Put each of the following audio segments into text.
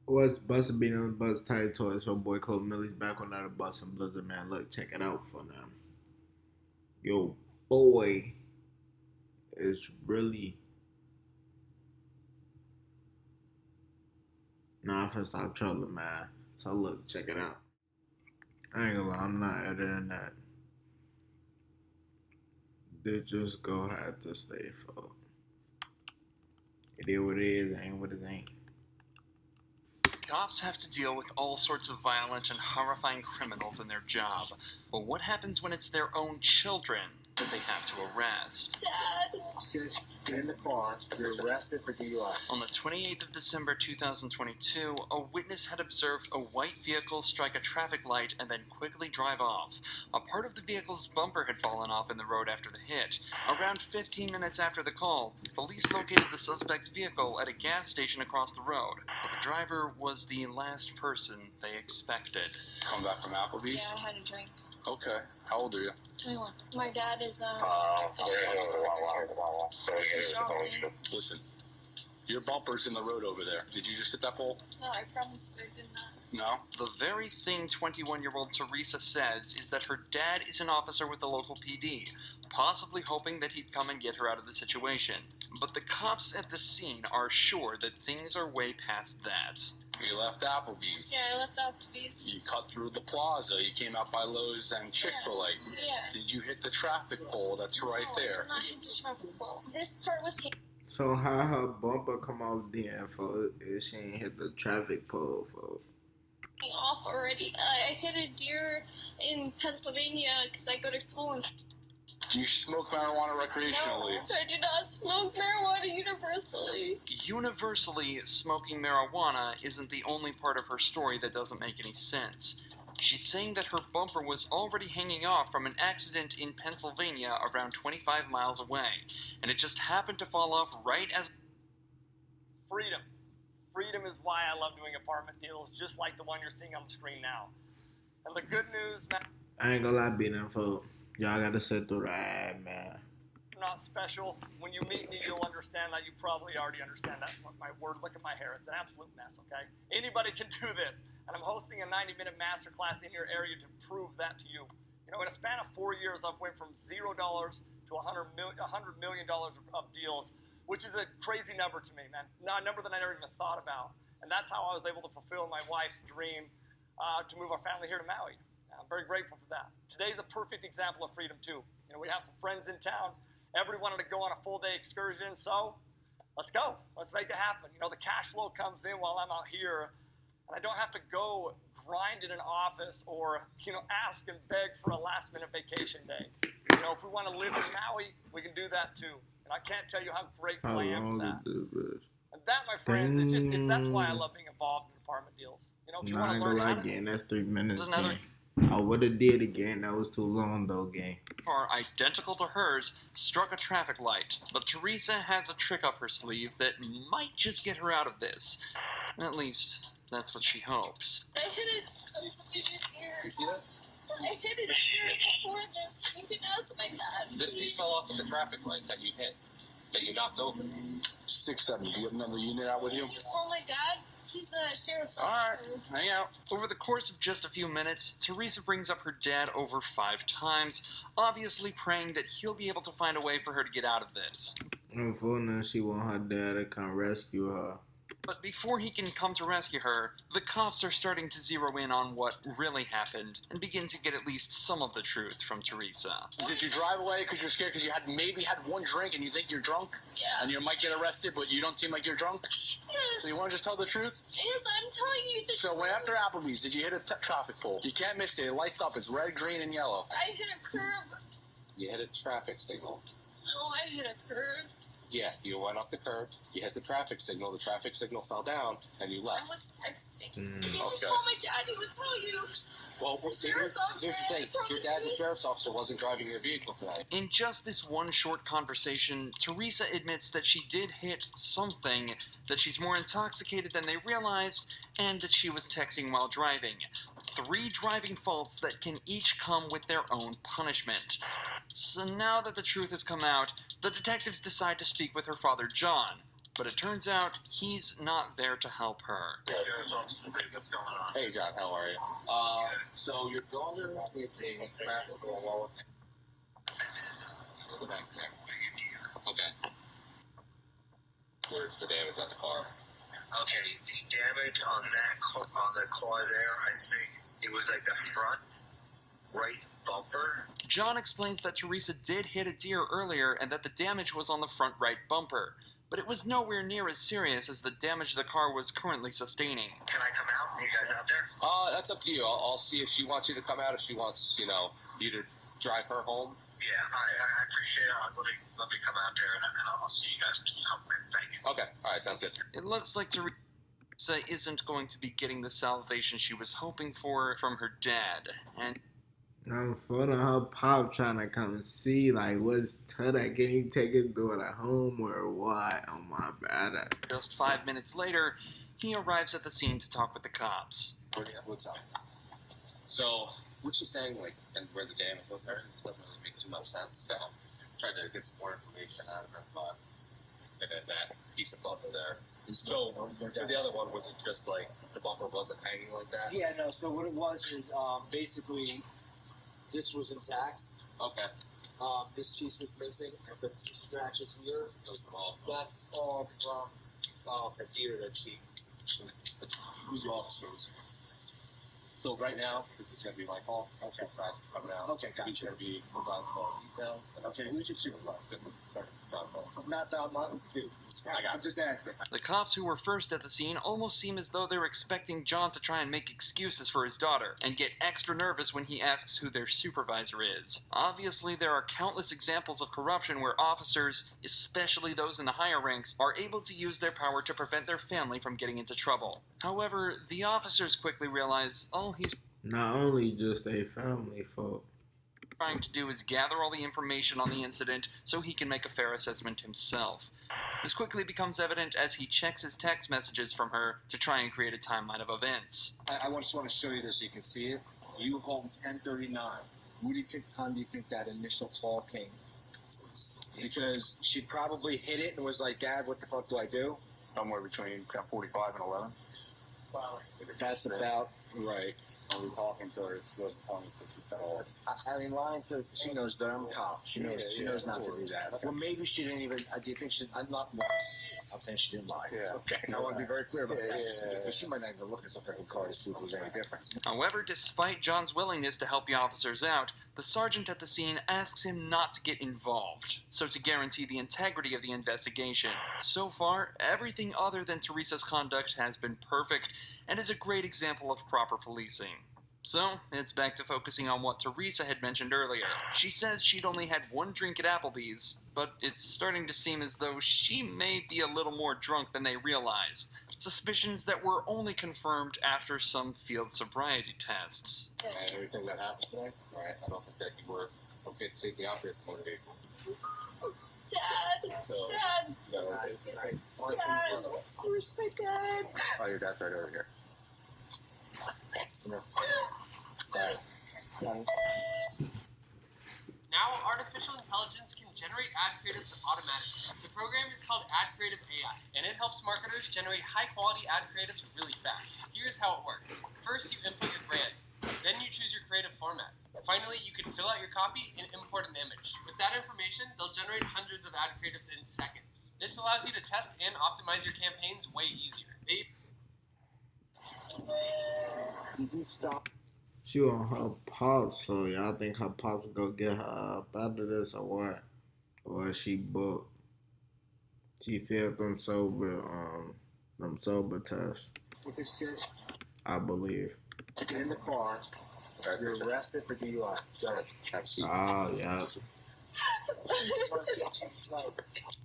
What's busting beating on Buzz Tiapetors? So boy Cole Millie's back on another bus and Blizzard man. Look, check it out for them. Yo, boy is really nah. I'm finna stop trolling, man. So look, check it out. I ain't gonna lie, I'm not editing that. They just go have to stay for. It is what it is, ain't what it ain't. Cops have to deal with all sorts of violent and horrifying criminals in their job. But what happens when it's their own children that they have to arrest? Dad! Get in the car. You're arrested for DUI. On the 28th of December 2022, a witness had observed a white vehicle strike a traffic light and then quickly drive off. A part of the vehicle's bumper had fallen off in the road after the hit. Around 15 minutes after the call, police located the suspect's vehicle at a gas station across the road. But the driver was the last person they expected. Come back from Applebee's? Yeah, I had a drink. Okay. How old are you? 21. My dad is, Listen, your bumper's in the road over there. Did you just hit that pole? No, I promise I did not. No? The very thing 21-year-old Teresa says is that her dad is an officer with the local PD, possibly hoping that he'd come and get her out of the situation. But the cops at the scene are sure that things are way past that. You left Applebee's. Yeah, I left Applebee's. You cut through the plaza. You came out by Lowe's and Chick-fil-A. Yeah. Did you hit the traffic pole that's right there? I did not hit the traffic pole. This part was So how her bumper come off then for if she ain't hit the traffic pole for? off already. I hit a deer in Pennsylvania because I go to school in... Do you smoke marijuana recreationally? No, I do not smoke marijuana universally. Universally, smoking marijuana isn't the only part of her story that doesn't make any sense. She's saying that her bumper was already hanging off from an accident in Pennsylvania around 25 miles away, and it just happened to fall off right as... Freedom. Freedom is why I love doing apartment deals, just like the one you're seeing on the screen now. And the good news, man... I ain't gonna lie, beating for y'all gotta sit through that, man. Not special. When you meet me, you'll understand that. You probably already understand that. My word, look at my hair. It's an absolute mess, okay? Anybody can do this. And I'm hosting a 90-minute masterclass in your area to prove that to you. You know, in a span of 4 years, I've went from $0 to $100 million of deals, which is a crazy number to me, man. Not a number that I never even thought about. And that's how I was able to fulfill my wife's dream to move our family here to Maui. I'm very grateful for that. Today's a perfect example of freedom, too. You know, we have some friends in town. Everybody wanted to go on a full-day excursion, so let's go. Let's make it happen. You know, the cash flow comes in while I'm out here, and I don't have to go grind in an office or, you know, ask and beg for a last-minute vacation day. You know, if we want to live in Maui, we can do that, too. And I can't tell you how grateful I am for that. And that, my friends, is just, that's why I love being involved in apartment deals. You know, if you want to learn how to... Gang, that's 3 minutes, Another... I would've did again. That was too long, though, gang. Car identical to hers struck a traffic light, but Teresa has a trick up her sleeve that might just get her out of this. At least, that's what she hopes. I hit it here. You see this? I hit it here before this. You can ask my dad. This piece fell off of the traffic light that you hit, that you knocked over. 6-7. Do you have another unit out with you? You call my dad? He's the sheriff's officer. All right, hang out. Over the course of just a few minutes, Teresa brings up her dad over 5 times, obviously praying that he'll be able to find a way for her to get out of this. And for now, she want her dad to come rescue her. But before he can come to rescue her, the cops are starting to zero in on what really happened and begin to get at least some of the truth from Teresa. Did you drive away because you're scared because you had maybe had one drink and you think you're drunk? Yeah. And you might get arrested, but you don't seem like you're drunk? Yes. So you want to just tell the truth? Yes, I'm telling you the So truth. when after Applebee's, did you hit a traffic pole? You can't miss it. It lights up. It's red, green, and yellow. I hit a curb. You hit a traffic signal. No, I hit a curb. Yeah, you went up the curb, you hit the traffic signal fell down, and you I left. was texting. If you Okay. just call my dad, he would tell you. Well, The sheriff's officer, here's the thing. I Your dad, the promise you. sheriff's officer, wasn't driving your vehicle today. In just this one short conversation, Teresa admits that she did hit something, that she's more intoxicated than they realized, and that she was texting while driving. 3 driving faults that can each come with their own punishment. So now that the truth has come out, the detectives decide to speak with her father, John. But it turns out he's not there to help her. What's going on? Hey, John, how are you? So your daughter is a traffic law. Okay. Where's the damage on the car? Okay, the damage on the car there, I think it was like the front right bumper. John explains that Teresa did hit a deer earlier and that the damage was on the front right bumper, but it was nowhere near as serious as the damage the car was currently sustaining. Can I come out? Are you guys out there? That's up to you. I'll see if she wants you to come out, if she wants, you to drive her home. Yeah, I appreciate it. Let me come out there and I'll see you guys. Thank you. Okay, all right, sounds good. It looks like Teresa isn't going to be getting the salvation she was hoping for from her dad, and I'm phoning her pop trying to come see, like, what's to that? Can you take his daughter home or what? Oh, my bad. just 5 minutes later, he arrives at the scene to talk with the cops. What's up? So, what she's saying, like, and where the damage was, everything doesn't really make too much sense. Tried to get some more information out of her, but and then that piece of bumper there. So, for the other one, was it just like the bumper wasn't hanging like that? Yeah, no. So what it was is basically this was intact. Okay. This piece was missing, and the scratches here. Those were all. That's all from a deer that she. Who's the officers? So right now, this is going to be my call. Okay. From now. Okay, gotcha. He's going to be providing call details. Okay. Who's your supervisor? Sorry. Not that one, dude. I got it. I'm just asking. The cops who were first at the scene almost seem as though they're expecting John to try and make excuses for his daughter, and get extra nervous when he asks who their supervisor is. Obviously, there are countless examples of corruption where officers, especially those in the higher ranks, are able to use their power to prevent their family from getting into trouble. However, the officers quickly realize all he's Not only just a family fault. trying to do is gather all the information on the incident so he can make a fair assessment himself. This quickly becomes evident as he checks his text messages from her to try and create a timeline of events. I just want to show you this so you can see it. You home 10:39. What do you think? Time do you think that initial call came? Because she probably hit it and was like, "Dad, what the fuck do I do?" Somewhere between 10:45 and 11. Wow. That's about right. Are we talking to her? It's supposed to tell me that she fell. I mean, lying to she knows better. I'm a cop. She knows. She knows not to do that. Okay. Well, maybe she didn't even. Do you think she? I'm not. I'm saying she didn't lie. Yeah. Okay. I want to be very clear about that. Yeah. Because she might not even look at the freaking car to see if there's any difference. However, despite John's willingness to help the officers out, the sergeant at the scene asks him not to get involved, so to guarantee the integrity of the investigation. So far, everything other than Teresa's conduct has been perfect and is a great example of proper policing. So, it's back to focusing on what Teresa had mentioned earlier. She says she'd only had one drink at Applebee's, but it's starting to seem as though she may be a little more drunk than they realize. Suspicions that were only confirmed after some field sobriety tests. And everything that happened today, right? I don't think that you were okay to take the outfit for the Dad! So, Dad! Dad! Where's my dad? Oh, your dad's right over here. Now, artificial intelligence can generate ad creatives automatically. The program is called Ad Creative AI, and it helps marketers generate high-quality ad creatives really fast. Here's how it works. First, you input your brand. Then you choose your creative format. Finally, you can fill out your copy and import an image. With that information, they'll generate hundreds of ad creatives in seconds. This allows you to test and optimize your campaigns way easier. She on her pops, so y'all think her pops gonna get her up out of this or what? Or is she booked? She failed them sober tests, With this shit, I believe. in the car, you're arrested for DUI. Got it. Oh, yeah.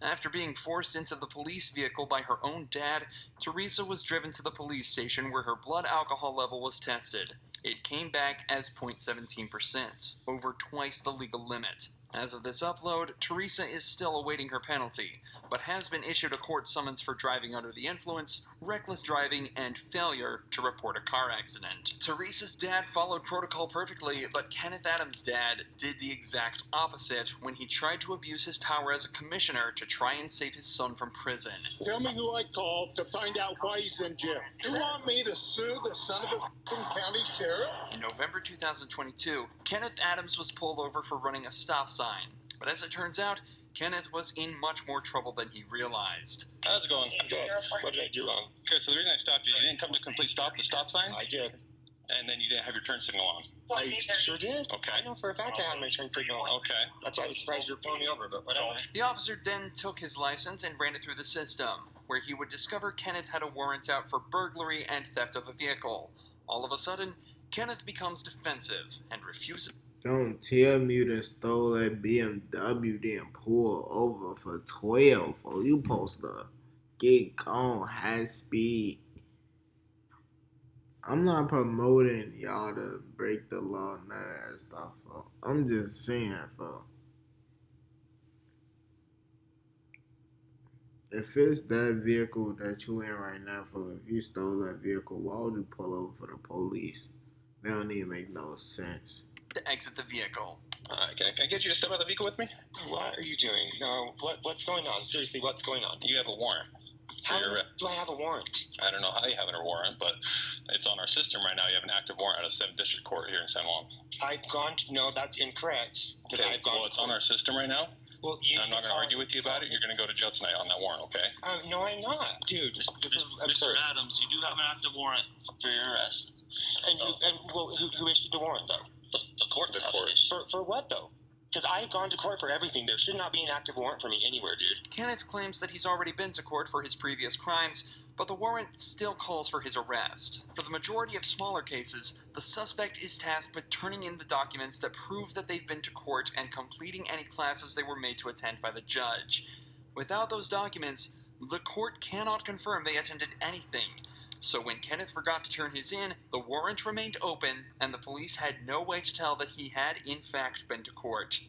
After being forced into the police vehicle by her own dad, Teresa was driven to the police station where her blood alcohol level was tested. It came back as 0.17%, over twice the legal limit. As of this upload, Teresa is still awaiting her penalty, but has been issued a court summons for driving under the influence, reckless driving, and failure to report a car accident. Teresa's dad followed protocol perfectly, but Kenneth Adams' dad did the exact opposite when he tried to abuse his power as a commissioner to try and save his son from prison. Tell me who I called to find out why he's in jail. You want me to sue the son of a county sheriff? In November 2022, Kenneth Adams was pulled over for running a stop sign. But as it turns out, Kenneth was in much more trouble than he realized. How's it going? Good. What did I do wrong? Okay, so the reason I stopped you is you didn't come to complete the stop sign, I did. and then you didn't have your turn signal on. I sure did. Okay. I know for a fact I had my turn signal on. Okay. That's why I was surprised you were pulling me over, but whatever. The officer then took his license and ran it through the system, where he would discover Kenneth had a warrant out for burglary and theft of a vehicle. All of a sudden, Kenneth becomes defensive and refuses. Don't tell me you done stole that BMW, then pull over for 12. Oh, you supposed to get gone high speed. I'm not promoting y'all to break the law, none of that stuff, folks. I'm just saying, folks. If it's that vehicle that you in right now, folks, if you stole that vehicle, why would you pull over for the police? That don't even make no sense. To exit the vehicle. Alright, can I get you to step out of the vehicle with me? What are you doing? No, what's going on? Seriously, what's going on? You have a warrant. How do I have a warrant? I don't know how you have a warrant, but it's on our system right now. You have an active warrant out of 7th District Court here in San Juan. I've gone to, no, that's incorrect. Okay, well, it's on our system right now. Well, I'm not going to argue with you about it. You're going to go to jail tonight on that warrant, okay? No, I'm not. Dude, this is Mr. absurd. Adams, you do have an active warrant for your arrest. Who issued the warrant, though? The court's The court. For what, though? Because I've gone to court for everything. There should not be an active warrant for me anywhere, dude. Kenneth claims that he's already been to court for his previous crimes, but the warrant still calls for his arrest. For the majority of smaller cases, the suspect is tasked with turning in the documents that prove that they've been to court and completing any classes they were made to attend by the judge. Without those documents, the court cannot confirm they attended anything. So when Kenneth forgot to turn his in, the warrant remained open, and the police had no way to tell that he had in fact been to court.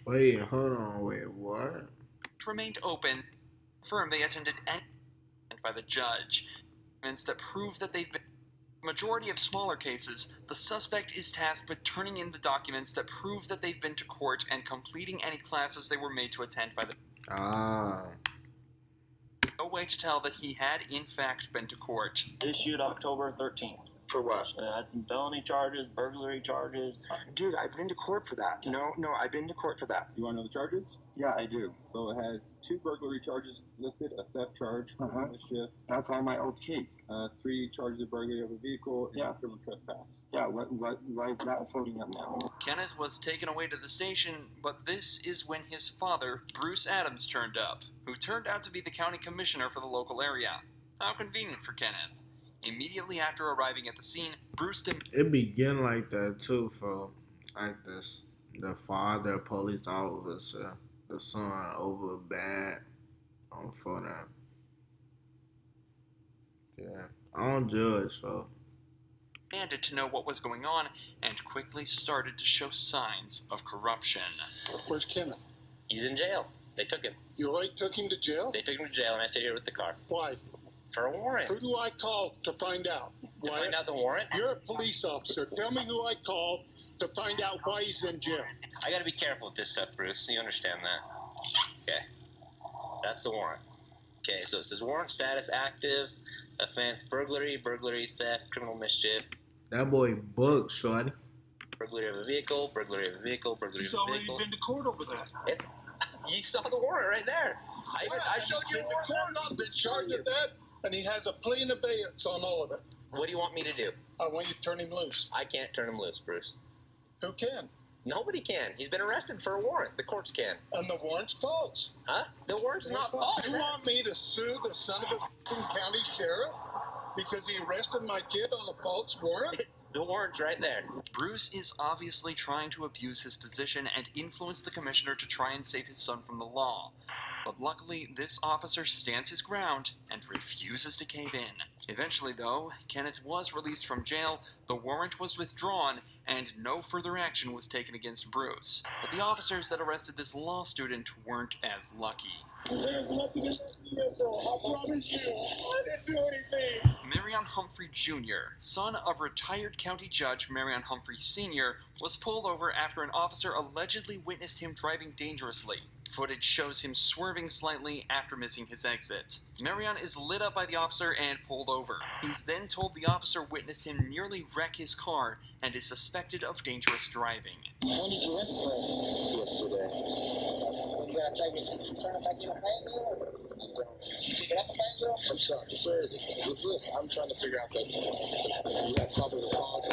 Wait, hold on, wait, what? It remained open, confirm they attended any by the judge. Documents that prove that they've been. Majority of smaller cases, the suspect is tasked with turning in the documents that prove that they've been to court and completing any classes they were made to attend by the. No way to tell that he had in fact been to court. Issued October 13th. For what? It has some felony charges, burglary charges. Dude, I've been to court for that. No, I've been to court for that. You want to know the charges? Yeah, I do. So it has 2 burglary charges listed, a theft charge, mischief, That's on my old case. 3 charges of burglary of a vehicle, and criminal trespass. Yeah, why is that floating up now? Kenneth was taken away to the station, but this is when his father, Bruce Adams, turned up, who turned out to be the county commissioner for the local area. How convenient for Kenneth. Immediately after arriving at the scene, Bruce It begin like that too, for like this, the father, police officer, the son over bad for them. Yeah, I don't judge, so. demanded to know what was going on and quickly started to show signs of corruption. Where's Kenneth? He's in jail. They took him. You already took him to jail? They took him to jail, and I stayed here with the car. Why? For a warrant. Who do I call to find out? To find out the warrant? You're a police officer. Tell me who I call to find out why he's in jail. I gotta be careful with this stuff, Bruce. You understand that? Okay. That's the warrant. Okay, so it says warrant status active, offense burglary, theft, criminal mischief. That boy Buckz, shorty. Burglary of a vehicle, burglary of a vehicle, burglary He's of a already vehicle. been to court over that. It's, you saw the warrant right there. I showed you the warrant. He's been charged with that, and he has a plea in abeyance on all of it. What do you want me to do? I want you to turn him loose. I can't turn him loose, Bruce. Who can? Nobody can. He's been arrested for a warrant. The courts can. And the warrant's false. Huh? The warrant's not false. You want me to sue the son of a county sheriff because he arrested my kid on a false warrant? The warrant's right there. Bruce is obviously trying to abuse his position and influence the commissioner to try and save his son from the law. But luckily, this officer stands his ground and refuses to cave in. Eventually, though, Kenneth was released from jail, the warrant was withdrawn, and no further action was taken against Bruce. But the officers that arrested this law student weren't as lucky. There's nothing in this vehicle. I promise you. I didn't do anything. Marion Humphrey Jr., son of retired county judge Marion Humphrey Sr., was pulled over after an officer allegedly witnessed him driving dangerously. Footage shows him swerving slightly after missing his exit. Marion is lit up by the officer and pulled over. He's then told the officer witnessed him nearly wreck his car and is suspected of dangerous driving. When did you rent the car? Yesterday. You gotta take it, turn it back in the bank bill? Pick it up the bank bill? I'm sorry, sir. I'm trying to figure out that you have probable cause.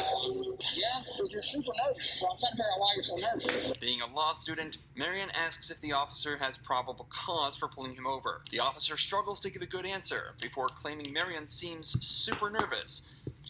Yeah, because you're super nervous, so I'm trying to figure out why you're so nervous. Being a law student, Marion asks if the officer has probable cause for pulling him over. The officer struggles to give a good answer before claiming Marion seems super nervous.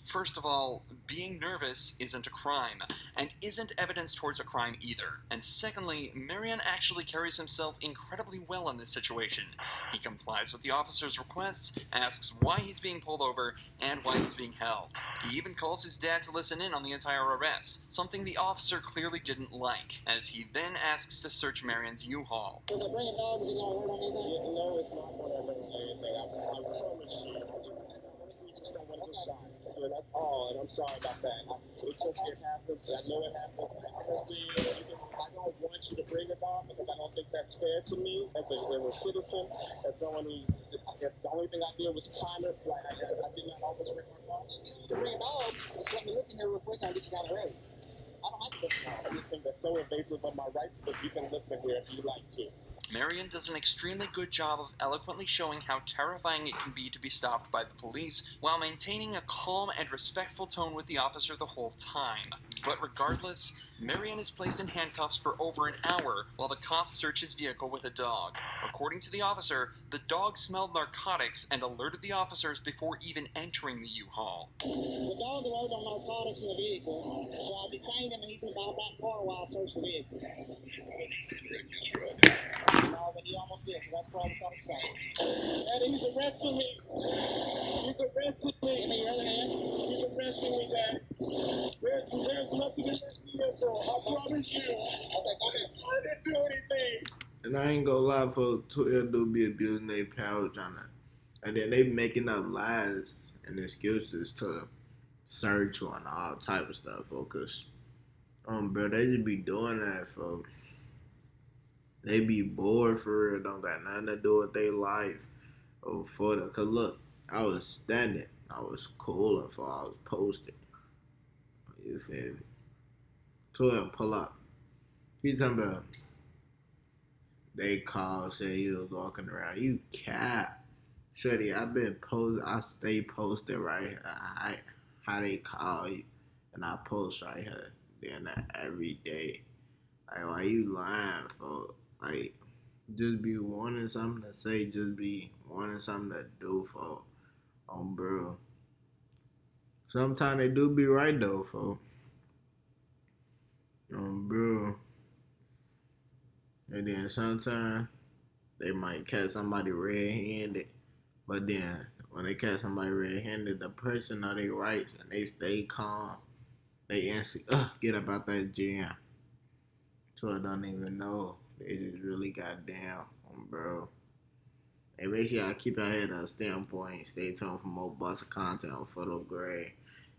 First of all, being nervous isn't a crime, and isn't evidence towards a crime either. And secondly, Marion actually carries himself incredibly well in this situation. He complies with the officer's requests, asks why he's being pulled over, and why he's being held. He even calls his dad to listen in on the entire arrest, something the officer clearly didn't like, as he then asks to search Marion's U-Haul. If I bring a dog, is it gonna hurt anything? No, it's not gonna hurt anything. I promise you. We just don't want to decide. That's all, and I'm sorry about that. It happens. I know it happens. Honestly, I don't want you to bring a dog because I don't think that's fair to me as a citizen, as someone who, if the only thing I did was kind of, like, I did not almost break my car. To bring a dog, just let me look in here real quick and I'll get you down the road. I don't like this dog. I just think that's so invasive of my rights, but you can look in here if you like to. Marion does an extremely good job of eloquently showing how terrifying it can be to be stopped by the police, while maintaining a calm and respectful tone with the officer the whole time. But regardless, Marion is placed in handcuffs for over an hour while the cops search his vehicle with a dog. According to the officer, the dog smelled narcotics and alerted the officers before even entering the U-Haul. The dog alerted on narcotics in the vehicle, so I detained him and he's about that far while I searched the vehicle. No, but he almost did, so that's probably what I'm saying. Daddy, he's arresting me. He's arresting me. Give me your other hand. He's arresting me, Dad. There's nothing in this vehicle. I promise you. Okay, go ahead. I didn't do anything. And I ain't gonna lie, folks, Twitter do be abusing their power trying to, and then they making up lies and excuses to search on all type of stuff, folks. Bro, they just be doing that, folks. They be bored for real, don't got nothing to do with their life. Oh, for the, cause look, I was standing, I was cooling for I was posting. You feel me? Twitter, pull up. You talking about, they called, said you was walking around. You cap. Shorty, I been posted, I stay posted right here. How they call you. And I post right here. Doing that every day. Like, why you lying, folks? Like, just be wanting something to say, just be wanting something to do, folks. Bro. Sometimes they do be right, though, folks. Bro. And then sometimes they might catch somebody red-handed. But then when they catch somebody red-handed, the person know their rights and they stay calm. They instantly get up out that jam. So I don't even know. They just really got down, bro. Hey, make sure y'all keep your head on standpoint. Stay tuned for more Buckz content on Photo Grade.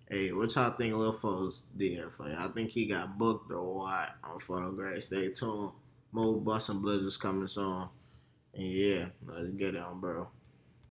Hey, what y'all think Lil Foes did for you? I think he got booked or what on Photo Grade. Stay tuned. More Buckz and Blizzards coming soon. And yeah, let's get it on, bro.